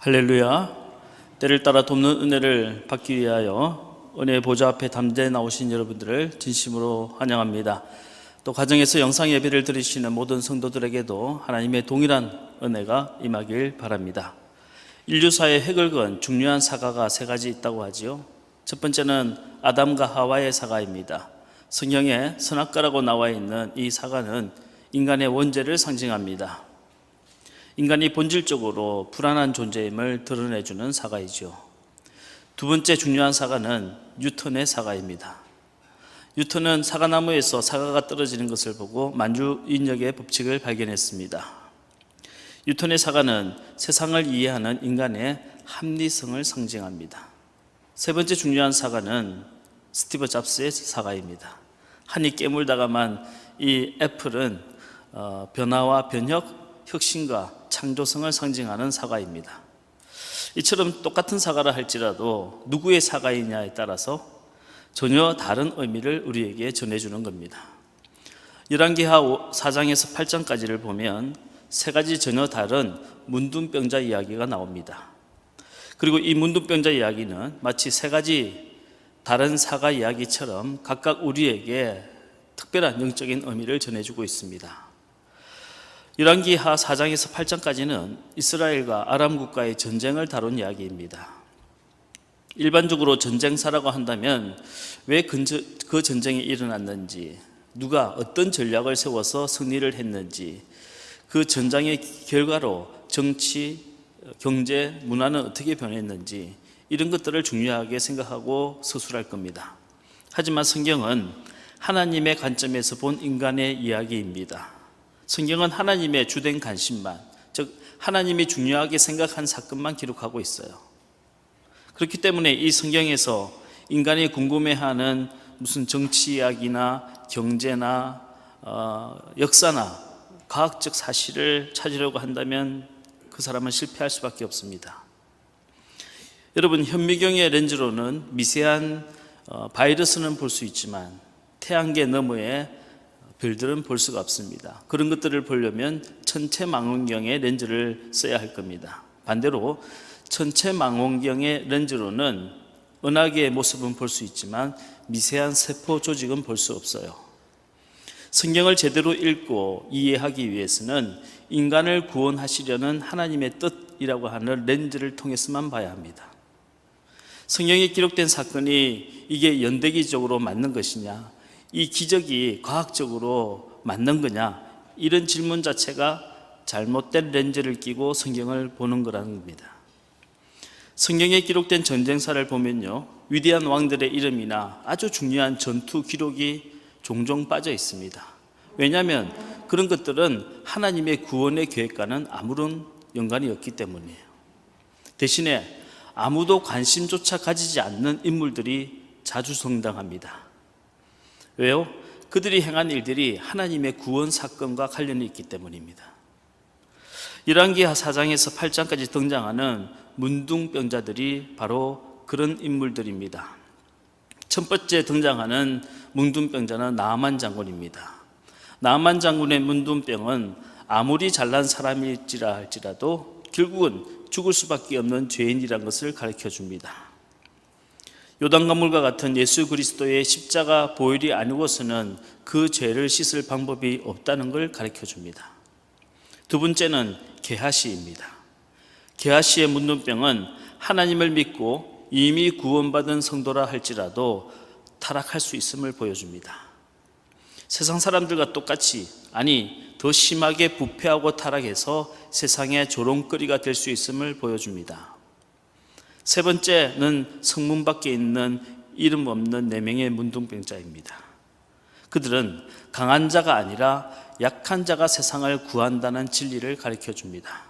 할렐루야. 때를 따라 돕는 은혜를 받기 위하여 은혜의 보좌 앞에 담대히 나오신 여러분들을 진심으로 환영합니다. 또 가정에서 영상 예배를 드리시는 모든 성도들에게도 하나님의 동일한 은혜가 임하길 바랍니다. 인류사의 획을 그은 중요한 사과가 세 가지 있다고 하지요. 첫 번째는 아담과 하와의 사과입니다. 성경에 선악과라고 나와 있는 이 사과는 인간의 원죄를 상징합니다. 인간이 본질적으로 불안한 존재임을 드러내주는 사과이죠. 두 번째 중요한 사과는 뉴턴의 사과입니다. 뉴턴은 사과나무에서 사과가 떨어지는 것을 보고 만주인력의 법칙을 발견했습니다. 뉴턴의 사과는 세상을 이해하는 인간의 합리성을 상징합니다. 세 번째 중요한 사과는 스티브 잡스의 사과입니다. 한이 깨물다가만 이 애플은 변화와 변혁, 혁신과 창조성을 상징하는 사과입니다. 이처럼 똑같은 사과라 할지라도 누구의 사과이냐에 따라서 전혀 다른 의미를 우리에게 전해주는 겁니다. 열왕기하 4장에서 8장까지를 보면 세 가지 전혀 다른 문둥병자 이야기가 나옵니다. 그리고 이 문둥병자 이야기는 마치 세 가지 다른 사과 이야기처럼 각각 우리에게 특별한 영적인 의미를 전해주고 있습니다. 열왕기하 4장에서 8장까지는 이스라엘과 아람 국가의 전쟁을 다룬 이야기입니다. 일반적으로 전쟁사라고 한다면 왜 그 전쟁이 일어났는지, 누가 어떤 전략을 세워서 승리를 했는지, 그 전장의 결과로 정치, 경제, 문화는 어떻게 변했는지 이런 것들을 중요하게 생각하고 서술할 겁니다. 하지만 성경은 하나님의 관점에서 본 인간의 이야기입니다. 성경은 하나님의 주된 관심만, 즉 하나님이 중요하게 생각한 사건만 기록하고 있어요. 그렇기 때문에 이 성경에서 인간이 궁금해하는 무슨 정치 이야기나 경제나 역사나 과학적 사실을 찾으려고 한다면 그 사람은 실패할 수밖에 없습니다. 여러분, 현미경의 렌즈로는 미세한 바이러스는 볼 수 있지만 태양계 너머에 별들은 볼 수가 없습니다. 그런 것들을 보려면 천체망원경의 렌즈를 써야 할 겁니다. 반대로 천체망원경의 렌즈로는 은하계의 모습은 볼 수 있지만 미세한 세포 조직은 볼 수 없어요. 성경을 제대로 읽고 이해하기 위해서는 인간을 구원하시려는 하나님의 뜻이라고 하는 렌즈를 통해서만 봐야 합니다. 성경에 기록된 사건이 이게 연대기적으로 맞는 것이냐, 이 기적이 과학적으로 맞는 거냐, 이런 질문 자체가 잘못된 렌즈를 끼고 성경을 보는 거라는 겁니다. 성경에 기록된 전쟁사를 보면요, 위대한 왕들의 이름이나 아주 중요한 전투 기록이 종종 빠져 있습니다. 왜냐하면 그런 것들은 하나님의 구원의 계획과는 아무런 연관이 없기 때문이에요. 대신에 아무도 관심조차 가지지 않는 인물들이 자주 성당합니다. 왜요? 그들이 행한 일들이 하나님의 구원 사건과 관련이 있기 때문입니다. 열왕기하 4장에서 8장까지 등장하는 문둥병자들이 바로 그런 인물들입니다. 첫 번째 등장하는 문둥병자는 나아만 장군입니다. 나아만 장군의 문둥병은 아무리 잘난 사람일지라 할지라도 결국은 죽을 수밖에 없는 죄인이라는 것을 가르쳐 줍니다. 요단강물과 같은 예수 그리스도의 십자가 보혈이 아니고서는 그 죄를 씻을 방법이 없다는 걸 가르쳐 줍니다. 두 번째는 게하시입니다. 게하시의 문둥병은 하나님을 믿고 이미 구원받은 성도라 할지라도 타락할 수 있음을 보여줍니다. 세상 사람들과 똑같이, 아니 더 심하게 부패하고 타락해서 세상의 조롱거리가 될 수 있음을 보여줍니다. 세 번째는 성문 밖에 있는 이름 없는 4명의 문둥병자입니다. 그들은 강한 자가 아니라 약한 자가 세상을 구한다는 진리를 가르쳐 줍니다.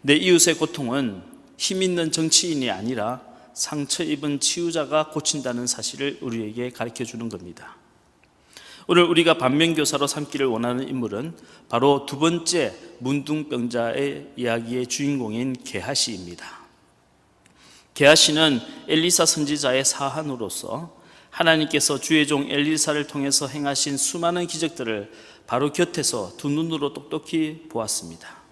내 이웃의 고통은 힘 있는 정치인이 아니라 상처 입은 치유자가 고친다는 사실을 우리에게 가르쳐 주는 겁니다. 오늘 우리가 반면교사로 삼기를 원하는 인물은 바로 두 번째 문둥병자의 이야기의 주인공인 게하시입니다. 게하시는 엘리사 선지자의 사한으로서 하나님께서 주의 종 엘리사를 통해서 행하신 수많은 기적들을 바로 곁에서 두 눈으로 똑똑히 보았습니다.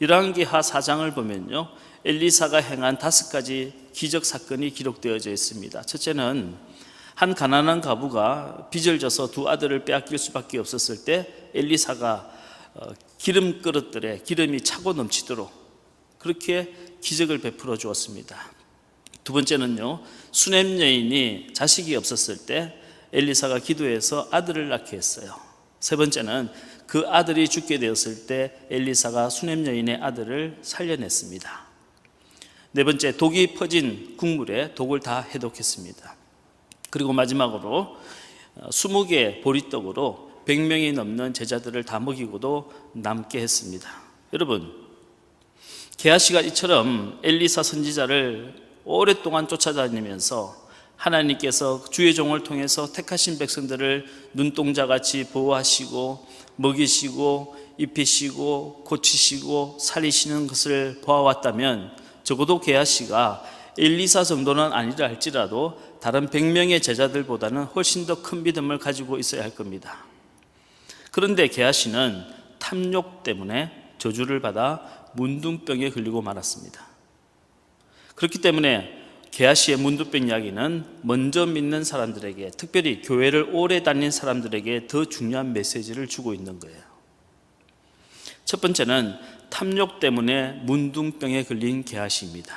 열왕기하 4장을 보면요, 엘리사가 행한 5가지 기적 사건이 기록되어져 있습니다. 첫째는 한 가난한 과부가 빚을 져서 2 아들을 빼앗길 수밖에 없었을 때 엘리사가 기름 그릇들에 기름이 차고 넘치도록 그렇게 기적을 베풀어 주었습니다. 2번째는요, 수넴 여인이 자식이 없었을 때 엘리사가 기도해서 아들을 낳게 했어요. 3번째는 그 아들이 죽게 되었을 때 엘리사가 수넴 여인의 아들을 살려냈습니다. 4번째, 독이 퍼진 국물에 독을 다 해독했습니다. 그리고 마지막으로 20개 보리떡으로 100명이 넘는 제자들을 다 먹이고도 남게 했습니다. 여러분, 게하시가 이처럼 엘리사 선지자를 오랫동안 쫓아다니면서 하나님께서 주의 종을 통해서 택하신 백성들을 눈동자같이 보호하시고 먹이시고 입히시고 고치시고 살리시는 것을 보아왔다면 적어도 게하시가 엘리사 정도는 아니라 할지라도 다른 100명의 제자들보다는 훨씬 더 큰 믿음을 가지고 있어야 할 겁니다. 그런데 게하시는 탐욕 때문에 저주를 받아 문둥병에 걸리고 말았습니다. 그렇기 때문에 게하시의 문둥병 이야기는 먼저 믿는 사람들에게, 특별히 교회를 오래 다닌 사람들에게 더 중요한 메시지를 주고 있는 거예요. 첫 번째는 탐욕 때문에 문둥병에 걸린 게하시입니다.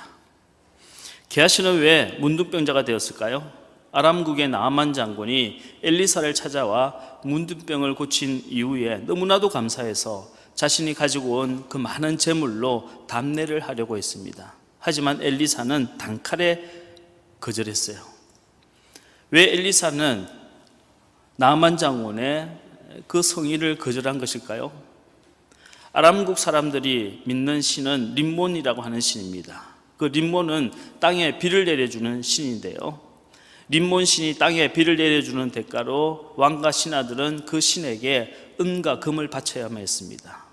게하시는 왜 문둥병자가 되었을까요? 아람국의 나아만 장군이 엘리사를 찾아와 문둥병을 고친 이후에 너무나도 감사해서 자신이 가지고 온 그 많은 재물로 담례를 하려고 했습니다. 하지만 엘리사는 단칼에 거절했어요. 왜 엘리사는 나아만 장군의 그 성의를 거절한 것일까요? 아람국 사람들이 믿는 신은 림몬이라고 하는 신입니다. 그 림몬은 땅에 비를 내려주는 신인데요, 림몬 신이 땅에 비를 내려주는 대가로 왕과 신하들은 그 신에게 은과 금을 바쳐야만 했습니다.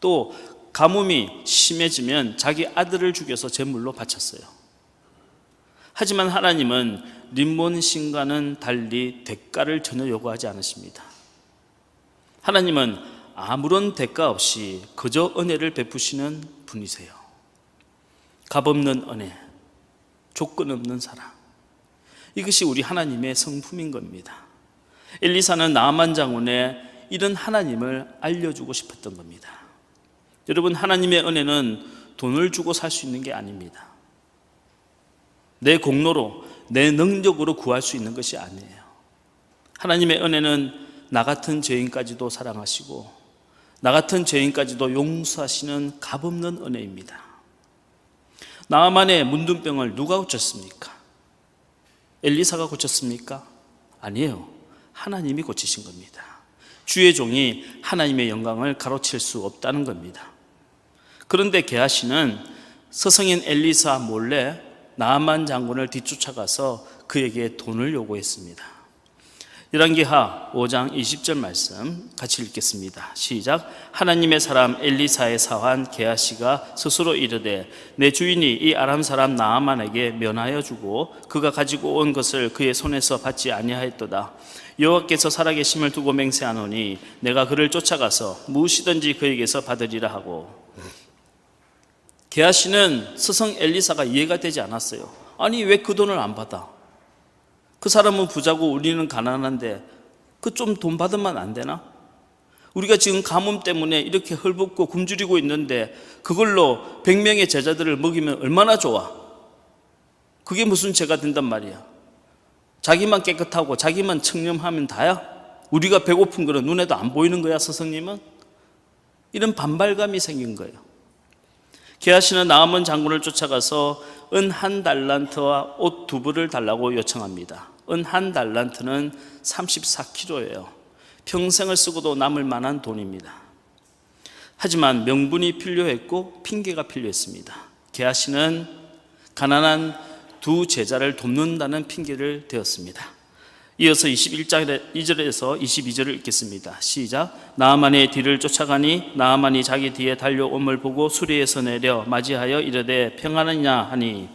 또 가뭄이 심해지면 자기 아들을 죽여서 제물로 바쳤어요. 하지만 하나님은 림몬 신과는 달리 대가를 전혀 요구하지 않으십니다. 하나님은 아무런 대가 없이 그저 은혜를 베푸시는 분이세요. 값없는 은혜, 조건 없는 사랑, 이것이 우리 하나님의 성품인 겁니다. 엘리사는 나아만 장군의 이런 하나님을 알려주고 싶었던 겁니다. 여러분, 하나님의 은혜는 돈을 주고 살 수 있는 게 아닙니다. 내 공로로, 내 능력으로 구할 수 있는 것이 아니에요. 하나님의 은혜는 나 같은 죄인까지도 사랑하시고 나 같은 죄인까지도 용서하시는 값없는 은혜입니다. 나아만의 문둥병을 누가 고쳤습니까? 엘리사가 고쳤습니까? 아니에요. 하나님이 고치신 겁니다. 주의 종이 하나님의 영광을 가로챌 수 없다는 겁니다. 그런데 게하시는 서성인 엘리사 몰래 나아만 장군을 뒤쫓아가서 그에게 돈을 요구했습니다. 열왕기하 5장 20절 말씀 같이 읽겠습니다. 시작. 하나님의 사람 엘리사의 사환 게하시가 스스로 이르되 내 주인이 이 아람 사람 나아만에게 면하여 주고 그가 가지고 온 것을 그의 손에서 받지 아니하였도다. 여호와께서 살아계심을 두고 맹세하노니 내가 그를 쫓아가서 무엇이든지 그에게서 받으리라 하고. 게하시는 스승 엘리사가 이해가 되지 않았어요. 아니, 왜 그 돈을 안 받아? 그 사람은 부자고 우리는 가난한데 그 좀 돈 받으면 안 되나? 우리가 지금 가뭄 때문에 이렇게 헐벗고 굶주리고 있는데 그걸로 100명의 제자들을 먹이면 얼마나 좋아? 그게 무슨 죄가 된단 말이야. 자기만 깨끗하고 자기만 청렴하면 다야? 우리가 배고픈 거는 눈에도 안 보이는 거야, 스승님은? 이런 반발감이 생긴 거예요. 게하시는 나아만 장군을 쫓아가서 은 1달란트와 옷 2벌을 달라고 요청합니다. 은 1달란트는 34kg예요. 평생을 쓰고도 남을 만한 돈입니다. 하지만 명분이 필요했고 핑계가 필요했습니다. 게하시는 가난한 2 제자를 돕는다는 핑계를 대었습니다. 이어서 21장 2절에서 22절을 읽겠습니다. 시작. 나아만의 뒤를 쫓아가니 나아만이 자기 뒤에 달려옴을 보고 수리에서 내려 맞이하여 이르되 평안하냐 하니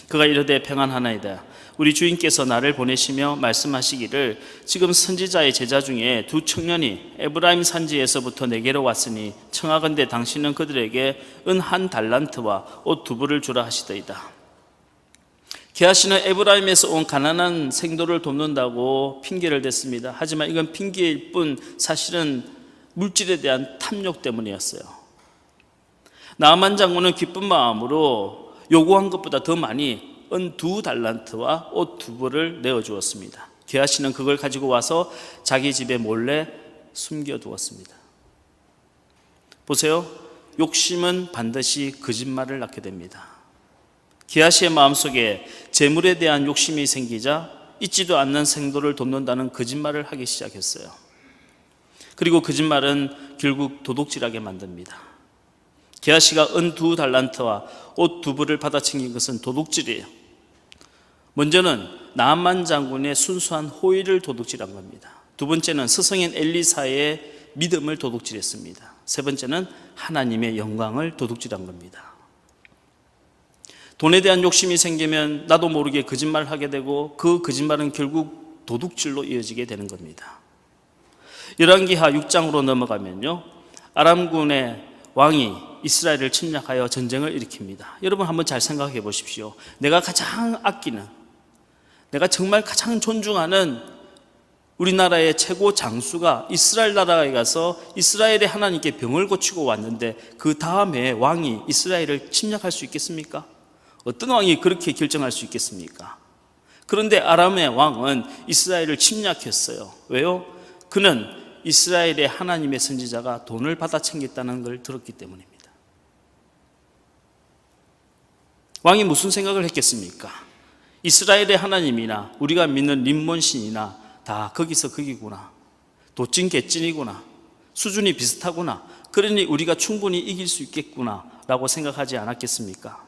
그가 이르되 평안하나이다. 우리 주인께서 나를 보내시며 말씀하시기를 지금 선지자의 제자 중에 두 청년이 에브라임 산지에서부터 내게로 왔으니 청하건대 당신은 그들에게 은 한 달란트와 옷 두 벌을 주라 하시더이다. 게하시는 에브라임에서 온 가난한 생도를 돕는다고 핑계를 댔습니다. 하지만 이건 핑계일 뿐 사실은 물질에 대한 탐욕 때문이었어요. 나아만 장군은 기쁜 마음으로 요구한 것보다 더 많이 은 2달란트와 옷 2벌을 내어주었습니다. 게하시는 그걸 가지고 와서 자기 집에 몰래 숨겨두었습니다. 보세요. 욕심은 반드시 거짓말을 낳게 됩니다. 게하시의 마음속에 재물에 대한 욕심이 생기자 잊지도 않는 생도를 돕는다는 거짓말을 하기 시작했어요. 그리고 거짓말은 결국 도둑질하게 만듭니다. 게하시가 은 2달란트와 옷 2벌을 받아챙긴 것은 도둑질이에요. 먼저는 나아만 장군의 순수한 호의를 도둑질한 겁니다. 두 번째는 스승인 엘리사의 믿음을 도둑질했습니다. 세 번째는 하나님의 영광을 도둑질한 겁니다. 돈에 대한 욕심이 생기면 나도 모르게 거짓말을 하게 되고 그 거짓말은 결국 도둑질로 이어지게 되는 겁니다. 열왕기하 6장으로 넘어가면요, 아람군의 왕이 이스라엘을 침략하여 전쟁을 일으킵니다. 여러분 한번 잘 생각해 보십시오. 내가 가장 아끼는, 내가 정말 가장 존중하는 우리나라의 최고 장수가 이스라엘 나라에 가서 이스라엘의 하나님께 병을 고치고 왔는데 그 다음에 왕이 이스라엘을 침략할 수 있겠습니까? 어떤 왕이 그렇게 결정할 수 있겠습니까? 그런데 아람의 왕은 이스라엘을 침략했어요. 왜요? 그는 이스라엘의 하나님의 선지자가 돈을 받아 챙겼다는 걸 들었기 때문입니다. 왕이 무슨 생각을 했겠습니까? 이스라엘의 하나님이나 우리가 믿는 림몬신이나 다 거기서 거기구나, 도찐 개찐이구나, 수준이 비슷하구나, 그러니 우리가 충분히 이길 수 있겠구나 라고 생각하지 않았겠습니까?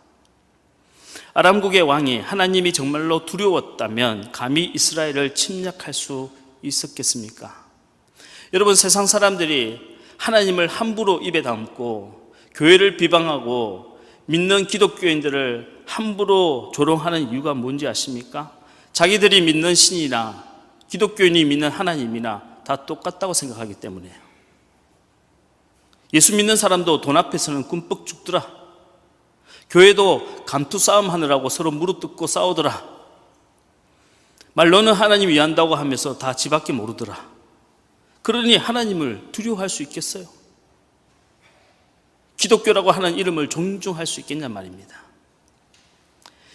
아람국의 왕이 하나님이 정말로 두려웠다면 감히 이스라엘을 침략할 수 있었겠습니까? 여러분, 세상 사람들이 하나님을 함부로 입에 담고 교회를 비방하고 믿는 기독교인들을 함부로 조롱하는 이유가 뭔지 아십니까? 자기들이 믿는 신이나 기독교인이 믿는 하나님이나 다 똑같다고 생각하기 때문이에요. 예수 믿는 사람도 돈 앞에서는 꿈뻑 죽더라. 교회도 감투 싸움 하느라고 서로 무릎 뜯고 싸우더라. 말로는 하나님 위한다고 하면서 다 지 밖에 모르더라. 그러니 하나님을 두려워할 수 있겠어요? 기독교라고 하는 이름을 존중할 수 있겠냐 말입니다.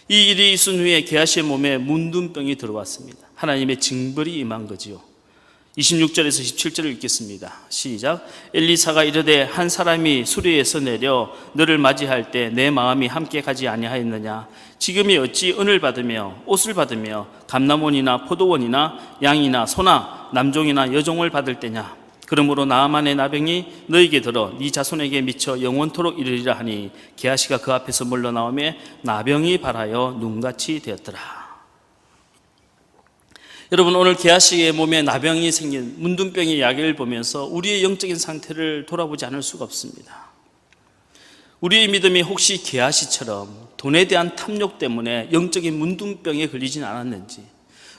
이 일이 있은 후에 게하시의 몸에 문둥병이 들어왔습니다. 하나님의 징벌이 임한 거지요. 26절에서 17절을 읽겠습니다. 시작. 엘리사가 이르되 한 사람이 수리에서 내려 너를 맞이할 때 내 마음이 함께 가지 아니하였느냐? 지금이 어찌 은을 받으며 옷을 받으며 감람원이나 포도원이나 양이나 소나 남종이나 여종을 받을 때냐? 그러므로 나아만의 나병이 너에게 들어 네 자손에게 미쳐 영원토록 이르리라 하니 게하시가 그 앞에서 물러나오매 나병이 발하여 눈같이 되었더라. 여러분, 오늘 게하시의 몸에 나병이 생긴 문둥병의 이야기를 보면서 우리의 영적인 상태를 돌아보지 않을 수가 없습니다. 우리의 믿음이 혹시 게하시처럼 돈에 대한 탐욕 때문에 영적인 문둥병에 걸리진 않았는지,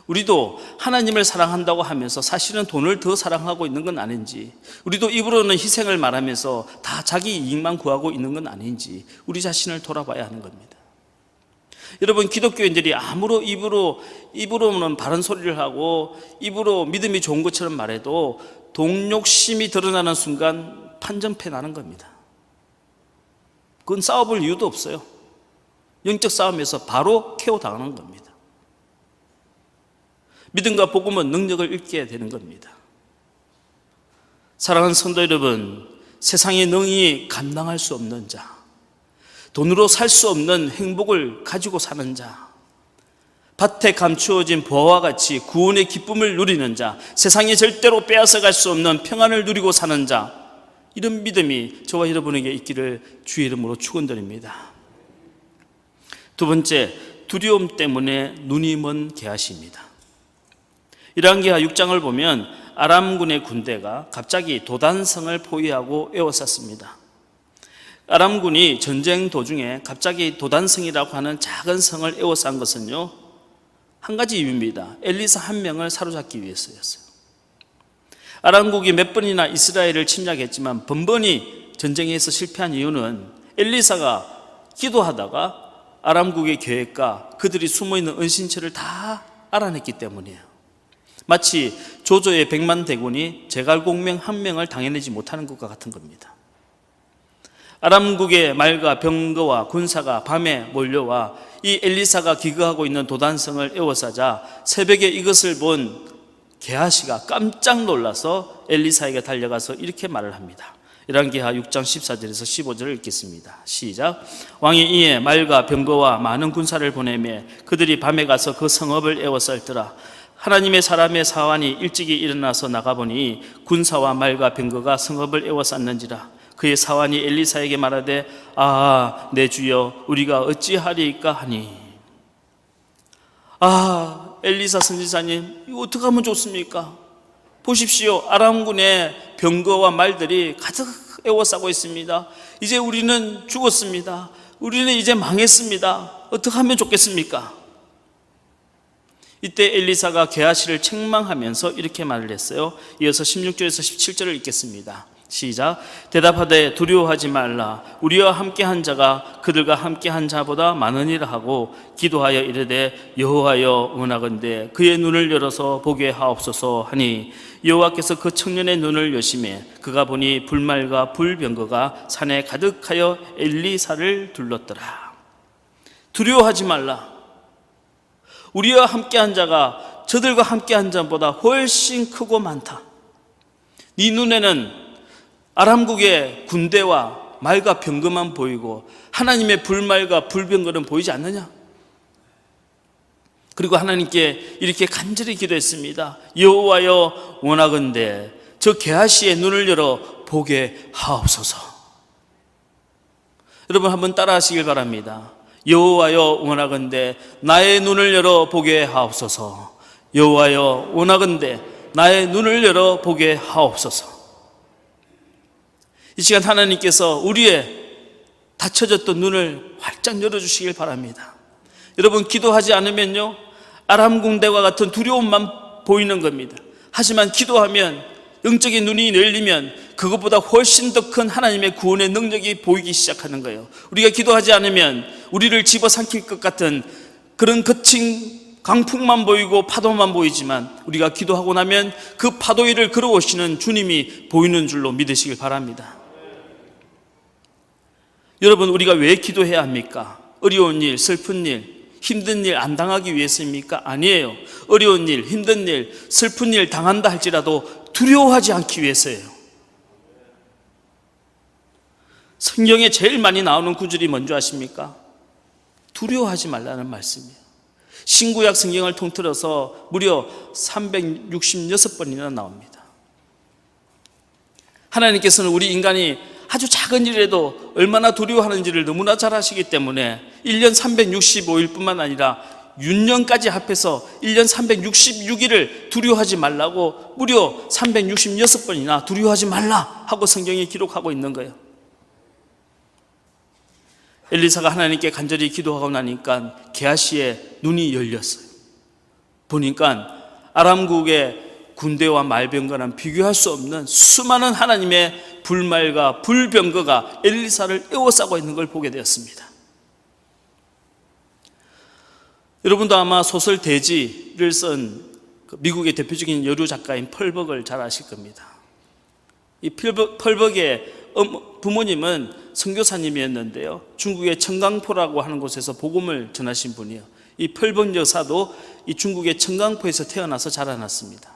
우리도 하나님을 사랑한다고 하면서 사실은 돈을 더 사랑하고 있는 건 아닌지, 우리도 입으로는 희생을 말하면서 다 자기 이익만 구하고 있는 건 아닌지 우리 자신을 돌아봐야 하는 겁니다. 여러분, 기독교인들이 아무로 입으로는 바른 소리를 하고 입으로 믿음이 좋은 것처럼 말해도 동욕심이 드러나는 순간 판정패 나는 겁니다. 그건 싸워볼 이유도 없어요. 영적 싸움에서 바로 KO 당하는 겁니다. 믿음과 복음은 능력을 잃게 되는 겁니다. 사랑하는 성도 여러분, 세상에 능히 감당할 수 없는 자, 돈으로 살 수 없는 행복을 가지고 사는 자, 밭에 감추어진 보화와 같이 구원의 기쁨을 누리는 자, 세상에 절대로 빼앗아갈 수 없는 평안을 누리고 사는 자, 이런 믿음이 저와 여러분에게 있기를 주의 이름으로 축원드립니다. 두 번째, 두려움 때문에 눈이 먼 게하시입니다. 열왕기하 6장을 보면 아람군의 군대가 갑자기 도단성을 포위하고 에워쌌습니다. 아람군이 전쟁 도중에 갑자기 도단성이라고 하는 작은 성을 에워싼 것은요, 한 가지 이유입니다. 엘리사 한 명을 사로잡기 위해서였어요. 아람국이 몇 번이나 이스라엘을 침략했지만 번번이 전쟁에서 실패한 이유는 엘리사가 기도하다가 아람국의 계획과 그들이 숨어있는 은신처를 다 알아냈기 때문이에요. 마치 조조의 100만 대군이 제갈공명 한 명을 당해내지 못하는 것과 같은 겁니다. 아람국의 말과 병거와 군사가 밤에 몰려와 이 엘리사가 기거하고 있는 도단성을 에워싸자 새벽에 이것을 본 게하시가 깜짝 놀라서 엘리사에게 달려가서 이렇게 말을 합니다. 열왕기하 6장 14절에서 15절을 읽겠습니다. 시작. 왕이 이에 말과 병거와 많은 군사를 보내매 그들이 밤에 가서 그 성읍을 에워쌀더라. 하나님의 사람의 사환이 일찍이 일어나서 나가보니 군사와 말과 병거가 성읍을 에워쌌는지라. 그의 사환이 엘리사에게 말하되 내 주여 우리가 어찌하리이까 하니. 엘리사 선지자님, 이거 어떻게 하면 좋습니까? 보십시오. 아람군의 병거와 말들이 가득 에워싸고 있습니다. 이제 우리는 죽었습니다. 우리는 이제 망했습니다. 어떻게 하면 좋겠습니까? 이때 엘리사가 게하시를 책망하면서 이렇게 말을 했어요. 이어서 16절에서 17절을 읽겠습니다. 시작. 대답하되 두려워하지 말라. 우리와 함께한 자가 그들과 함께한 자보다 많으니라 하고 기도하여 이르되 여호와여 원하건대 그의 눈을 열어서 보게 하옵소서 하니 여호와께서 그 청년의 눈을 여시매 그가 보니 불말과 불병거가 산에 가득하여 엘리사를 둘렀더라. 두려워하지 말라. 우리와 함께한 자가 저들과 함께한 자보다 훨씬 크고 많다. 네 눈에는 아람국의 군대와 말과 병거만 보이고 하나님의 불말과 불병거는 보이지 않느냐? 그리고 하나님께 이렇게 간절히 기도했습니다. 여호와여 원하건대 저 게하시의 눈을 열어 보게 하옵소서. 여러분 한번 따라 하시길 바랍니다. 여호와여 원하건대 나의 눈을 열어 보게 하옵소서. 여호와여 원하건대 나의 눈을 열어 보게 하옵소서. 이 시간 하나님께서 우리의 닫혀졌던 눈을 활짝 열어주시길 바랍니다. 여러분 기도하지 않으면요 아람 군대와 같은 두려움만 보이는 겁니다. 하지만 기도하면 영적인 눈이 열리면 그것보다 훨씬 더 큰 하나님의 구원의 능력이 보이기 시작하는 거예요. 우리가 기도하지 않으면 우리를 집어삼킬 것 같은 그런 거친 강풍만 보이고 파도만 보이지만 우리가 기도하고 나면 그 파도 위를 걸어오시는 주님이 보이는 줄로 믿으시길 바랍니다. 여러분 우리가 왜 기도해야 합니까? 어려운 일, 슬픈 일, 힘든 일 안 당하기 위해서입니까? 아니에요. 어려운 일, 힘든 일, 슬픈 일 당한다 할지라도 두려워하지 않기 위해서예요. 성경에 제일 많이 나오는 구절이 뭔지 아십니까? 두려워하지 말라는 말씀이에요. 신구약 성경을 통틀어서 무려 366번이나 나옵니다. 하나님께서는 우리 인간이 아주 작은 일에도 얼마나 두려워하는지를 너무나 잘 아시기 때문에 1년 365일 뿐만 아니라 6년까지 합해서 1년 366일을 두려워하지 말라고 무려 366번이나 두려워하지 말라 하고 성경에 기록하고 있는 거예요. 엘리사가 하나님께 간절히 기도하고 나니까 게하시의 눈이 열렸어요. 보니까 아람국의 군대와 말병거랑 비교할 수 없는 수많은 하나님의 불말과 불병거가 엘리사를 에워싸고 있는 걸 보게 되었습니다. 여러분도 아마 소설 대지를 쓴 미국의 대표적인 여류 작가인 펄벅을 잘 아실 겁니다. 이 펄벅의 부모님은 선교사님이었는데요, 중국의 청강포라고 하는 곳에서 복음을 전하신 분이에요. 이 펄벅 여사도 이 중국의 청강포에서 태어나서 자라났습니다.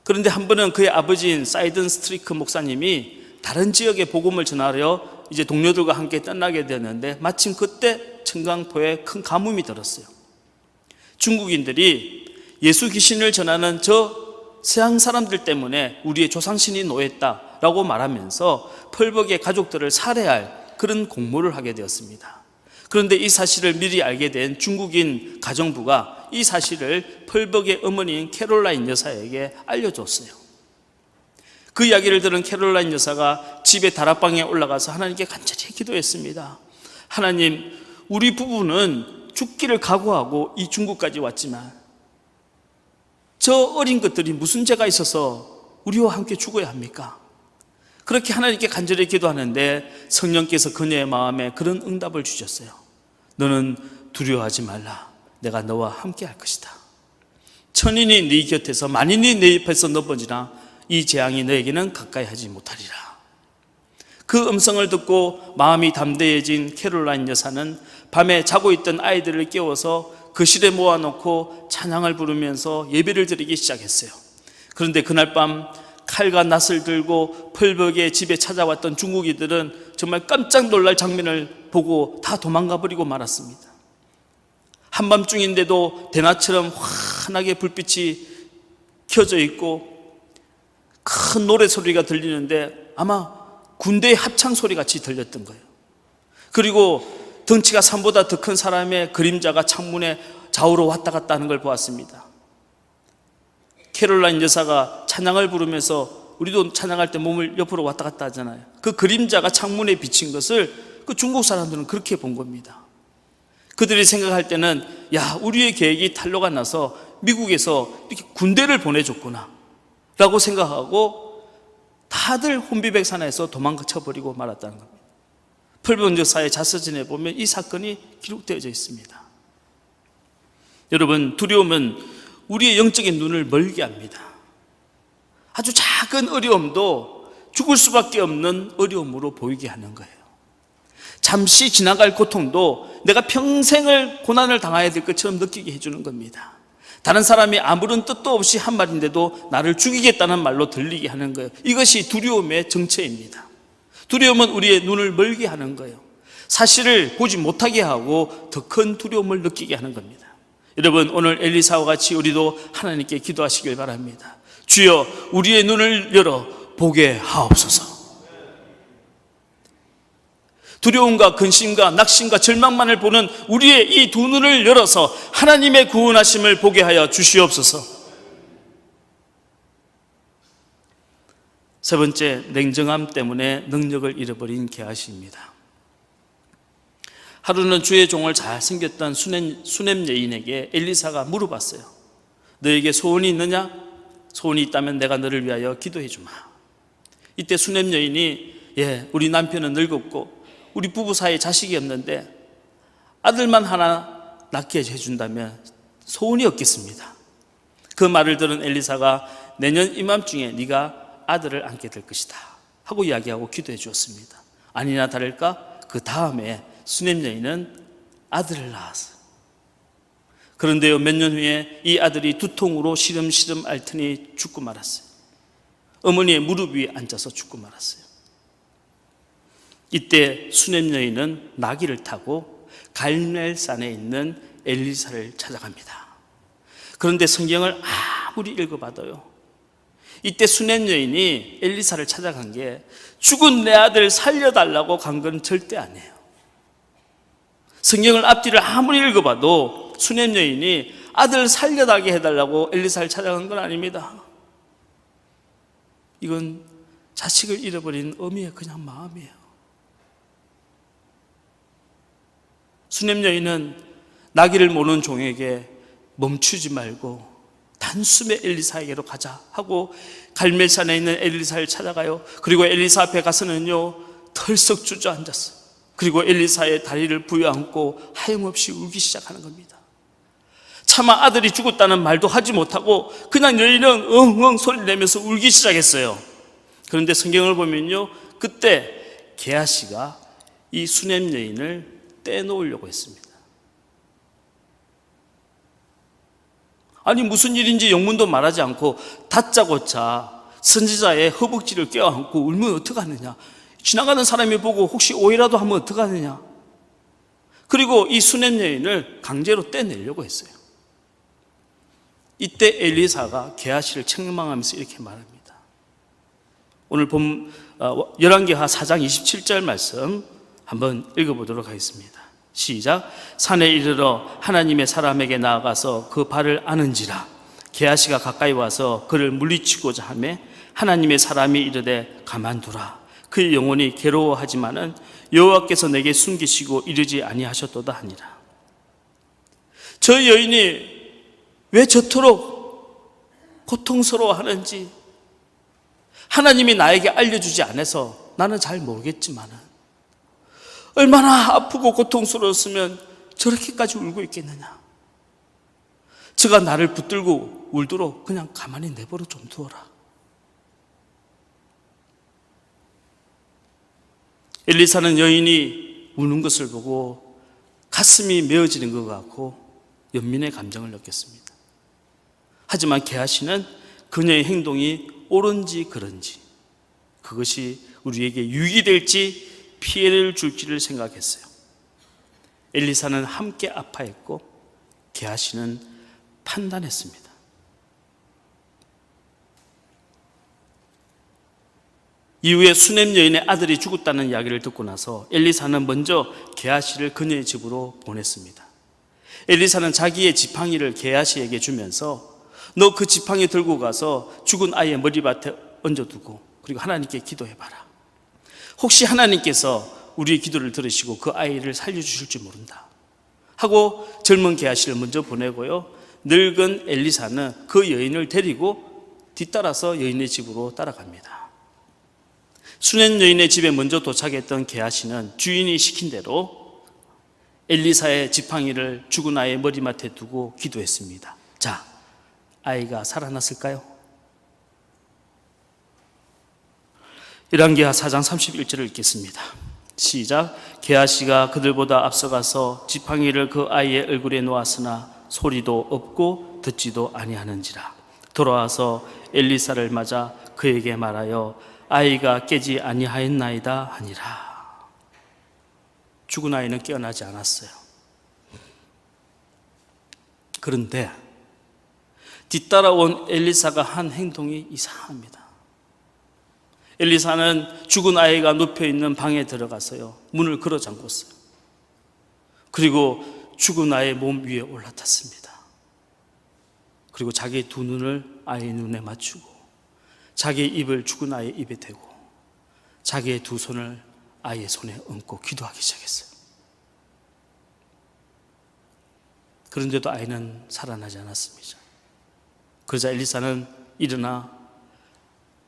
그런데 한 번은 그의 아버지인 사이든 스트리크 목사님이 다른 지역에 복음을 전하려 이제 동료들과 함께 떠나게 되었는데 마침 그때 청강포에 큰 가뭄이 들었어요. 중국인들이 예수 귀신을 전하는 저 서양 사람들 때문에 우리의 조상신이 노했다라고 말하면서 펄벅의 가족들을 살해할 그런 공모를 하게 되었습니다. 그런데 이 사실을 미리 알게 된 중국인 가정부가 이 사실을 펄벅의 어머니인 캐롤라인 여사에게 알려줬어요. 그 이야기를 들은 캐롤라인 여사가 집에 다락방에 올라가서 하나님께 간절히 기도했습니다. 하나님, 우리 부부는 죽기를 각오하고 이 중국까지 왔지만 저 어린 것들이 무슨 죄가 있어서 우리와 함께 죽어야 합니까? 그렇게 하나님께 간절히 기도하는데 성령께서 그녀의 마음에 그런 응답을 주셨어요. 너는 두려워하지 말라. 내가 너와 함께 할 것이다. 천인이 네 곁에서 만인이 네 옆에서 넘어지나 이 재앙이 너에게는 가까이 하지 못하리라. 그 음성을 듣고 마음이 담대해진 캐롤라인 여사는 밤에 자고 있던 아이들을 깨워서 거실에 모아놓고 찬양을 부르면서 예배를 드리기 시작했어요. 그런데 그날 밤 칼과 낫을 들고 펄벅에 집에 찾아왔던 중국인들은 정말 깜짝 놀랄 장면을 보고 다 도망가 버리고 말았습니다. 한밤중인데도 대낮처럼 환하게 불빛이 켜져 있고 큰 노래소리가 들리는데 아마 군대의 합창소리 같이 들렸던 거예요. 그리고 덩치가 산보다 더 큰 사람의 그림자가 창문에 좌우로 왔다 갔다 하는 걸 보았습니다. 캐롤라인 여사가 찬양을 부르면서 우리도 찬양할 때 몸을 옆으로 왔다 갔다 하잖아요. 그 그림자가 창문에 비친 것을 그 중국 사람들은 그렇게 본 겁니다. 그들이 생각할 때는 야, 우리의 계획이 탄로가 나서 미국에서 이렇게 군대를 보내줬구나 라고 생각하고 다들 혼비백산해서 도망쳐버리고 말았다는 겁니다. 펄병적사의 자서전에 보면 이 사건이 기록되어져 있습니다. 여러분, 두려움은 우리의 영적인 눈을 멀게 합니다. 아주 작은 어려움도 죽을 수밖에 없는 어려움으로 보이게 하는 거예요. 잠시 지나갈 고통도 내가 평생을 고난을 당해야 될 것처럼 느끼게 해주는 겁니다. 다른 사람이 아무런 뜻도 없이 한 말인데도 나를 죽이겠다는 말로 들리게 하는 거예요. 이것이 두려움의 정체입니다. 두려움은 우리의 눈을 멀게 하는 거예요. 사실을 보지 못하게 하고 더 큰 두려움을 느끼게 하는 겁니다. 여러분, 오늘 엘리사와 같이 우리도 하나님께 기도하시길 바랍니다. 주여, 우리의 눈을 열어 보게 하옵소서. 두려움과 근심과 낙심과 절망만을 보는 우리의 이 두 눈을 열어서 하나님의 구원하심을 보게 하여 주시옵소서. 세 번째, 냉정함 때문에 능력을 잃어버린 게하시입니다. 하루는 주의 종을 잘 생겼던 수넴 여인에게 엘리사가 물어봤어요. 너에게 소원이 있느냐? 소원이 있다면 내가 너를 위하여 기도해 주마. 이때 수넴 여인이 우리 남편은 늙었고 우리 부부 사이에 자식이 없는데 아들만 하나 낳게 해준다면 소원이 없겠습니다. 그 말을 들은 엘리사가 내년 이맘중에 네가 아들을 안게 될 것이다 하고 이야기하고 기도해 주었습니다. 아니나 다를까 그 다음에 수넴 여인은 아들을 낳았어요. 그런데요, 몇 년 후에 이 아들이 두통으로 시름시름 앓더니 죽고 말았어요. 어머니의 무릎 위에 앉아서 죽고 말았어요. 이때 수넴 여인은 나귀를 타고 갈멜산에 있는 엘리사를 찾아갑니다. 그런데 성경을 아무리 읽어봐도요, 이때 수넴 여인이 엘리사를 찾아간 게 죽은 내 아들 살려달라고 간 건 절대 아니에요. 성경을 앞뒤를 아무리 읽어봐도 수넴 여인이 아들 살려달게 해달라고 엘리사를 찾아간 건 아닙니다. 이건 자식을 잃어버린 어미의 그냥 마음이에요. 수넴 여인은 나귀를 모는 종에게 멈추지 말고 단숨에 엘리사에게로 가자 하고 갈멜산에 있는 엘리사를 찾아가요. 그리고 엘리사 앞에 가서는요, 털썩 주저앉았어요. 그리고 엘리사의 다리를 부여안고 하염없이 울기 시작하는 겁니다. 차마 아들이 죽었다는 말도 하지 못하고 그냥 여인은 엉엉 소리를 내면서 울기 시작했어요. 그런데 성경을 보면요, 그때 게하시가 이 수넴 여인을 떼놓으려고 했습니다. 아니, 무슨 일인지 영문도 말하지 않고 다짜고짜 선지자의 허벅지를 껴안고 울면 어떡하느냐, 지나가는 사람이 보고 혹시 오해라도 하면 어떡하느냐. 그리고 이 수넴 여인을 강제로 떼내려고 했어요. 이때 엘리사가 게하시를 책망하면서 이렇게 말합니다. 오늘 본 열왕기하 4장 27절 말씀 한번 읽어보도록 하겠습니다. 시작. 산에 이르러 하나님의 사람에게 나아가서 그 발을 아는지라. 게하시가 가까이 와서 그를 물리치고자 하매 하나님의 사람이 이르되 가만두라. 그의 영혼이 괴로워하지만은 여호와께서 내게 숨기시고 이르지 아니하셨도다 하니라. 저 여인이 왜 저토록 고통스러워하는지 하나님이 나에게 알려주지 않아서 나는 잘 모르겠지만 얼마나 아프고 고통스러웠으면 저렇게까지 울고 있겠느냐. 저가 나를 붙들고 울도록 그냥 가만히 내버려 좀 두어라. 엘리사는 여인이 우는 것을 보고 가슴이 메어지는 것 같고 연민의 감정을 느꼈습니다. 하지만 게하시는 그녀의 행동이 옳은지 그른지, 그것이 우리에게 유익이 될지 피해를 줄지를 생각했어요. 엘리사는 함께 아파했고 게하시는 판단했습니다. 이후에 수넴 여인의 아들이 죽었다는 이야기를 듣고 나서 엘리사는 먼저 게하시를 그녀의 집으로 보냈습니다. 엘리사는 자기의 지팡이를 게하시에게 주면서 너 그 지팡이 들고 가서 죽은 아이의 머리밭에 얹어두고 그리고 하나님께 기도해봐라. 혹시 하나님께서 우리의 기도를 들으시고 그 아이를 살려주실지 모른다 하고 젊은 게하시를 먼저 보내고요, 늙은 엘리사는 그 여인을 데리고 뒤따라서 여인의 집으로 따라갑니다. 수넴 여인의 집에 먼저 도착했던 게하시는 주인이 시킨 대로 엘리사의 지팡이를 죽은 아이의 머리맡에 두고 기도했습니다. 자, 아이가 살아났을까요? 열왕기하 4장 31절을 읽겠습니다. 시작. 게하시가 그들보다 앞서가서 지팡이를 그 아이의 얼굴에 놓았으나 소리도 없고 듣지도 아니하는지라. 돌아와서 엘리사를 맞아 그에게 말하여 아이가 깨지 아니하였나이다 하니라. 죽은 아이는 깨어나지 않았어요. 그런데 뒤따라온 엘리사가 한 행동이 이상합니다. 엘리사는 죽은 아이가 눕혀있는 방에 들어가서요, 문을 걸어 잠궜어요. 그리고 죽은 아이의 몸 위에 올라탔습니다. 그리고 자기의 두 눈을 아이의 눈에 맞추고 자기의 입을 죽은 아이의 입에 대고 자기의 두 손을 아이의 손에 얹고 기도하기 시작했어요. 그런데도 아이는 살아나지 않았습니다. 그러자 엘리사는 일어나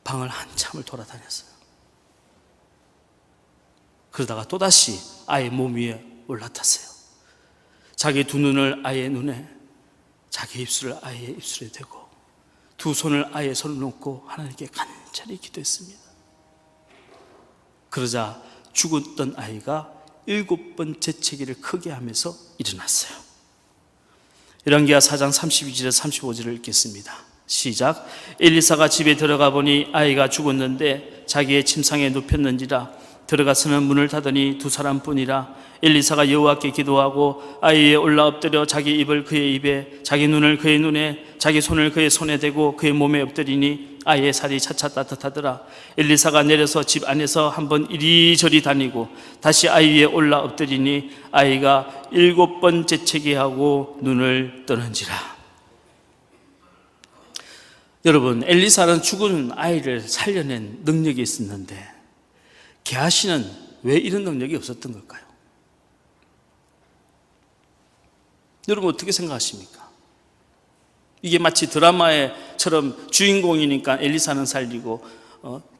방을 한참을 돌아다녔어요. 그러다가 또다시 아이의 몸 위에 올라탔어요. 자기 두 눈을 아이의 눈에, 자기 입술을 아이의 입술에 대고 두 손을 아이의 손을 놓고 하나님께 간절히 기도했습니다. 그러자 죽었던 아이가 7번 재채기를 크게 하면서 일어났어요. 열왕기하 4장 32절에서 35절을 읽겠습니다. 시작. 엘리사가 집에 들어가 보니 아이가 죽었는데 자기의 침상에 눕혔는지라. 들어가서는 문을 닫으니 두 사람뿐이라. 엘리사가 여호와께 기도하고 아이에 올라 엎드려 자기 입을 그의 입에, 자기 눈을 그의 눈에, 자기 손을 그의 손에 대고 그의 몸에 엎드리니 아이의 살이 차차 따뜻하더라. 엘리사가 내려서 집 안에서 한번 이리저리 다니고 다시 아이 위에 올라 엎드리니 아이가 7번 재채기하고 눈을 뜨는지라. 여러분, 엘리사는 죽은 아이를 살려낸 능력이 있었는데 게하시는 왜 이런 능력이 없었던 걸까요? 여러분 어떻게 생각하십니까? 이게 마치 드라마처럼 주인공이니까 엘리사는 살리고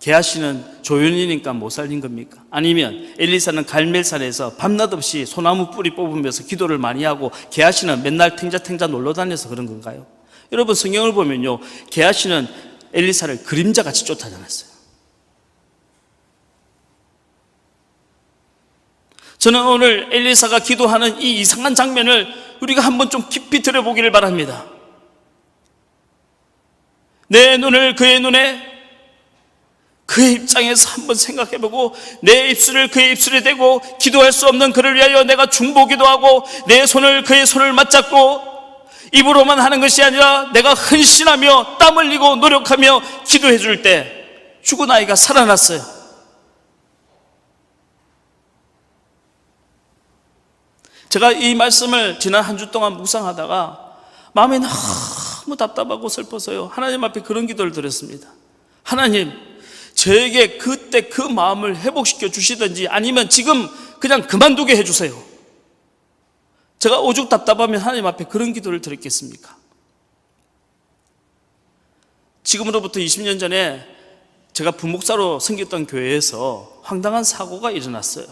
게하시는 조연이니까 못 살린 겁니까? 아니면 엘리사는 갈멜산에서 밤낮 없이 소나무 뿌리 뽑으면서 기도를 많이 하고 게하시는 맨날 탱자탱자 놀러 다녀서 그런 건가요? 여러분 성경을 보면요, 게하시는 엘리사를 그림자같이 쫓아다녔어요. 저는 오늘 엘리사가 기도하는 이 이상한 장면을 우리가 한번 좀 깊이 들여보기를 바랍니다. 내 눈을 그의 눈에, 그의 입장에서 한번 생각해보고 내 입술을 그의 입술에 대고 기도할 수 없는 그를 위하여 내가 중보기도 하고 내 손을 그의 손을 맞잡고 입으로만 하는 것이 아니라 내가 헌신하며 땀 흘리고 노력하며 기도해 줄 때 죽은 아이가 살아났어요. 제가 이 말씀을 지난 한 주 동안 묵상하다가 마음이 너무 답답하고 슬퍼서요, 하나님 앞에 그런 기도를 드렸습니다. 하나님, 저에게 그때 그 마음을 회복시켜 주시든지 아니면 지금 그냥 그만두게 해주세요. 제가 오죽 답답하면 하나님 앞에 그런 기도를 드렸겠습니까? 지금으로부터 20년 전에 제가 부목사로 섬겼던 교회에서 황당한 사고가 일어났어요.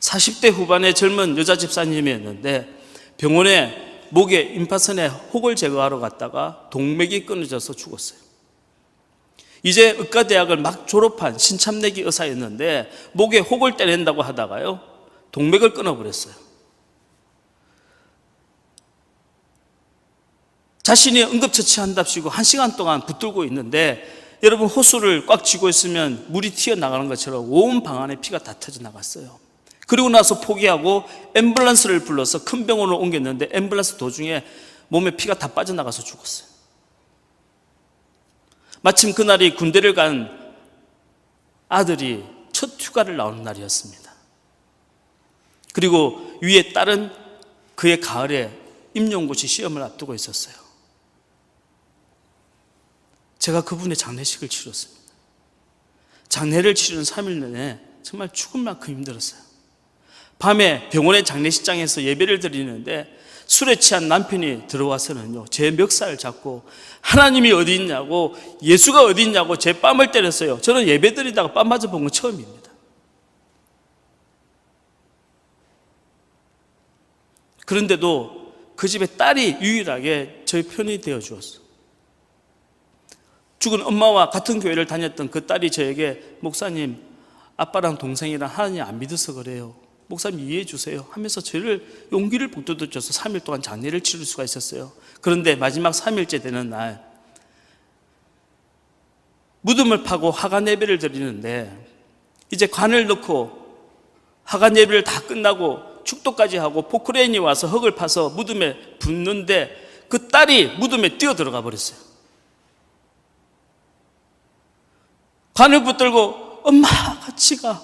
40대 후반의 젊은 여자 집사님이었는데 병원에 목에 임파선에 혹을 제거하러 갔다가 동맥이 끊어져서 죽었어요. 이제 의과대학을 막 졸업한 신참내기 의사였는데 목에 혹을 떼낸다고 하다가요 동맥을 끊어버렸어요. 자신이 응급처치한답시고 1시간 동안 붙들고 있는데 여러분 호수를 꽉 쥐고 있으면 물이 튀어나가는 것처럼 온 방 안에 피가 다 터져나갔어요. 그리고 나서 포기하고 앰뷸런스를 불러서 큰 병원으로 옮겼는데 앰뷸런스 도중에 몸에 피가 다 빠져나가서 죽었어요. 마침 그날이 군대를 간 아들이 첫 휴가를 나오는 날이었습니다. 그리고 위에 딸은 그의 가을에 임용고시 시험을 앞두고 있었어요. 제가 그분의 장례식을 치렀습니다. 장례를 치르는 3일 내내 정말 죽을 만큼 힘들었어요. 밤에 병원의 장례식장에서 예배를 드리는데 술에 취한 남편이 들어와서는요 제 멱살을 잡고 하나님이 어디 있냐고 예수가 어디 있냐고 제 뺨을 때렸어요. 저는 예배 드리다가 뺨 맞아 본 건 처음입니다. 그런데도 그 집의 딸이 유일하게 저의 편이 되어 주었어요. 죽은 엄마와 같은 교회를 다녔던 그 딸이 저에게 목사님 아빠랑 동생이랑 하나님 안 믿어서 그래요. 목사님 이해해 주세요 하면서 저를 용기를 북돋워줘서 3일 동안 장례를 치를 수가 있었어요. 그런데 마지막 3일째 되는 날 무덤을 파고 화관 예배를 드리는데 이제 관을 넣고 화관 예배를 다 끝나고 축도까지 하고 포크레인이 와서 흙을 파서 무덤에 붓는데 그 딸이 무덤에 뛰어 들어가 버렸어요. 관을 붙들고 엄마 같이 가,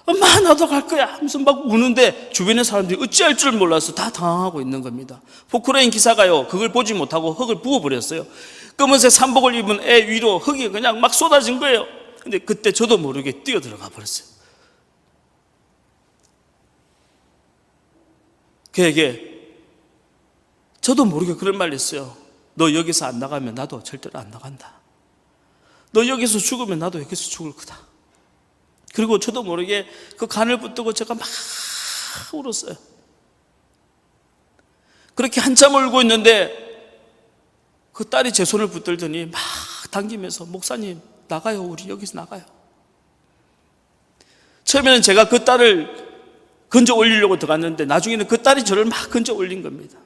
엄마 나도 갈 거야 하면서 막 우는데 주변의 사람들이 어찌할 줄 몰라서 다 당황하고 있는 겁니다. 포크레인 기사가요 그걸 보지 못하고 흙을 부어버렸어요. 검은색 삼복을 입은 애 위로 흙이 그냥 막 쏟아진 거예요. 근데 그때 저도 모르게 뛰어 들어가 버렸어요. 그에게 저도 모르게 그런 말을 했어요. 너 여기서 안 나가면 나도 절대로 안 나간다. 너 여기서 죽으면 나도 여기서 죽을 거다. 그리고 저도 모르게 그 간을 붙들고 제가 막 울었어요. 그렇게 한참 울고 있는데 그 딸이 제 손을 붙들더니 막 당기면서 목사님 나가요, 우리 여기서 나가요. 처음에는 제가 그 딸을 건져 올리려고 들어갔는데 나중에는 그 딸이 저를 막 건져 올린 겁니다.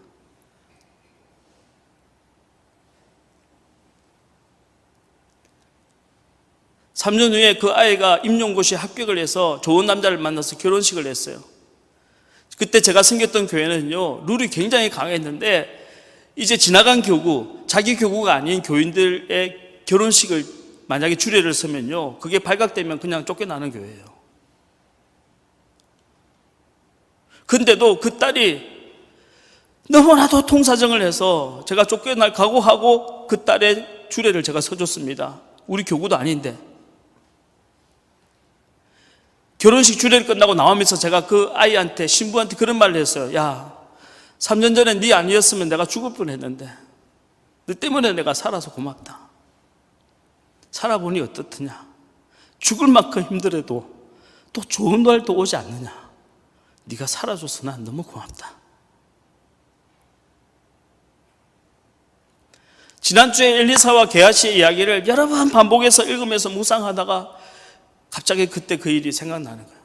(3년) 후에 그 아이가 임용고시에 합격을 해서 좋은 남자를 만나서 결혼식을 했어요. 그때 제가 섬겼던 교회는요 룰이 굉장히 강했는데 이제 지나간 교구, 자기 교구가 아닌 교인들의 결혼식을 만약에 주례를 서면요 그게 발각되면 그냥 쫓겨나는 교회예요. 근데도 그 딸이 너무나도 통사정을 해서 제가 쫓겨날 각오하고 그 딸의 주례를 제가 서줬습니다. 우리 교구도 아닌데. 결혼식 주례를 끝나고 나오면서 제가 그 아이한테, 신부한테 그런 말을 했어요. 야, 3년 전에 네 아니었으면 내가 죽을 뻔했는데 너 때문에 내가 살아서 고맙다. 살아보니 어떻느냐. 죽을 만큼 힘들어도 또 좋은 날도 오지 않느냐. 네가 살아줘서 난 너무 고맙다. 지난주에 엘리사와 게하시의 이야기를 여러 번 반복해서 읽으면서 묵상하다가 갑자기 그때 그 일이 생각나는 거예요.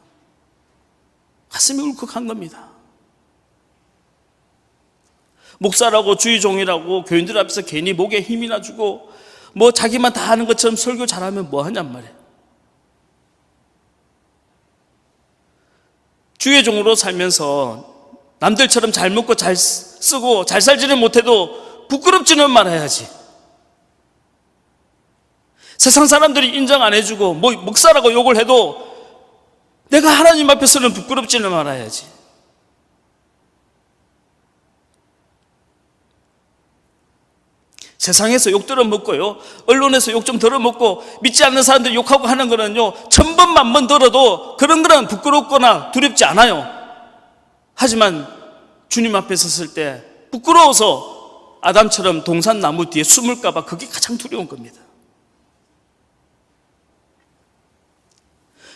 가슴이 울컥한 겁니다. 목사라고 주의종이라고 교인들 앞에서 괜히 목에 힘이나 주고 뭐 자기만 다 하는 것처럼 설교 잘하면 뭐 하냔 말이에요. 주의 종으로 살면서 남들처럼 잘 먹고 잘 쓰고 잘 살지는 못해도 부끄럽지는 말아야지. 세상 사람들이 인정 안 해주고 뭐 목사라고 욕을 해도 내가 하나님 앞에서는 부끄럽지는 말아야지. 세상에서 욕 들어먹고요, 언론에서 욕 좀 들어먹고 믿지 않는 사람들이 욕하고 하는 거는요 1000번 만번 들어도 그런 거는 부끄럽거나 두렵지 않아요. 하지만 주님 앞에 섰을 때 부끄러워서 아담처럼 동산 나무 뒤에 숨을까 봐 그게 가장 두려운 겁니다.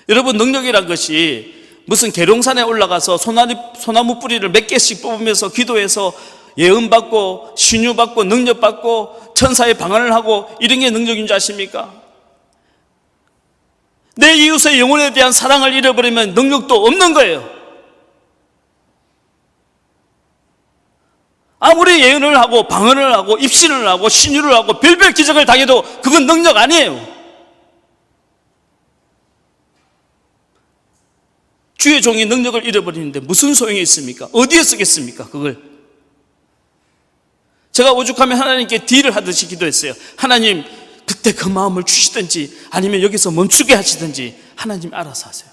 여러분, 능력이란 것이 무슨 계룡산에 올라가서 소나무 뿌리를 몇 개씩 뽑으면서 기도해서 예언받고 신유받고 능력받고 천사의 방언을 하고 이런 게 능력인 줄 아십니까? 내 이웃의 영혼에 대한 사랑을 잃어버리면 능력도 없는 거예요. 아무리 예언을 하고 방언을 하고 입신을 하고 신유를 하고 별별 기적을 당해도 그건 능력 아니에요. 주의 종이 능력을 잃어버리는데 무슨 소용이 있습니까? 어디에 쓰겠습니까? 그걸. 제가 오죽하면 하나님께 딜을 하듯이 기도했어요. 하나님, 그때 그 마음을 주시든지 아니면 여기서 멈추게 하시든지 하나님 알아서 하세요.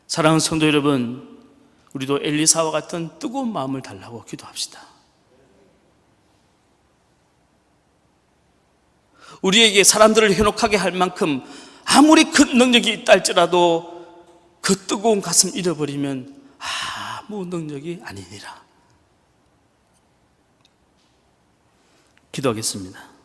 사랑하는 성도 여러분, 우리도 엘리사와 같은 뜨거운 마음을 달라고 기도합시다. 우리에게 사람들을 현혹하게 할 만큼 아무리 큰 능력이 있다 할지라도 그 뜨거운 가슴 잃어버리면 아무 능력이 아니니라. 기도하겠습니다.